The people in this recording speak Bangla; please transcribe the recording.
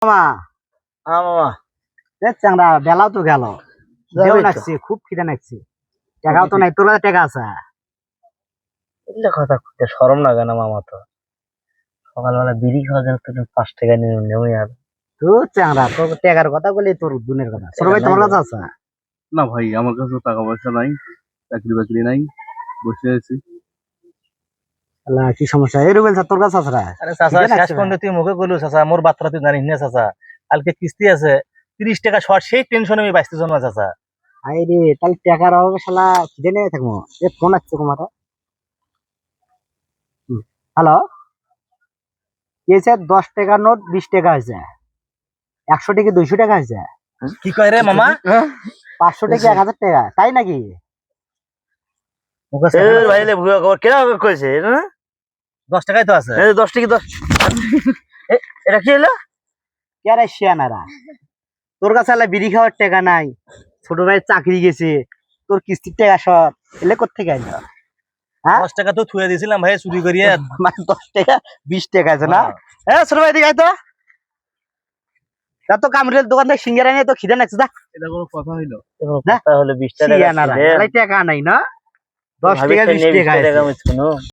মামা হ্যাঁ মামা চাংড়া বেলাও তো গেল দেও নাকছি খুব খিদে নাকছি টাকাও তো নাই তোর কাছে টাকা আছে এগুলো কথা কইতে শরম লাগে না মামা তো সকালবেলা বিড়ি খাওয়ার জন্য তো 5 টাকা নিয়ে নেই আর তুই চাংড়া তোর টাকার কথা বলি তোর দুনের কথা ছোট ভাই তোমার কাছে আছে না ভাই আমার কাছে টাকা পয়সা নাই, চাকরি বাকরি নাই, বসে আছি। আল্লাহ কি সমস্যা এই রুবেল স্যার তোর কাছে আছে রে আরে চাচা শেষ পর্যন্ত তুই মুখে কইলু চাচা মোর বাত্রা তুই জানিস না চাচা কালকে কিস্তি আছে 30 টাকা শর্ট সেই টেনশনে আমি বাইসতে জন্ম চাচা আই রে তাহলে টাকার অভাবে শালা খিদে নিয়ে থাকবো এ ফোন আসছে তোমার হ্যালো কি হয়েছে 10 টাকার নোট 20 টাকা হয়েছে 100 টাকা 200 টাকা হয়েছে কি কয় রে মামা 500 টাকা 1000 টাকা তাই নাকি মুখে এ ভাই লে ভুয়া খবর কেন কইছে না 10 টাকাই তো আছে এই 10 টাকা 10 এটা কি হলো কে রে শিয়ানারা তোর কাছে আলা বিড়ি খাওয়ার টাকা নাই ছোট ভাই চাকরি গেছে তোর কিস্তির টাকা সব এলে কোত্থেকে আইলো 10 টাকা তো থুয়ে দিয়েছিলাম ভাই চুরি করিয়ে মানে 10 টাকা 20 টাকা আছে না ছোট ভাই দিকে আয় তো কামড়ের দোকান থেকে সিঙ্গারা নিয়ে তো খিদে লাগছে যা এটা কোনো কথা হইলো? কথা হলো 20 টাকা শিয়ানারা টাকা নাই না 10 টাকা 20 টাকা আমি শুনো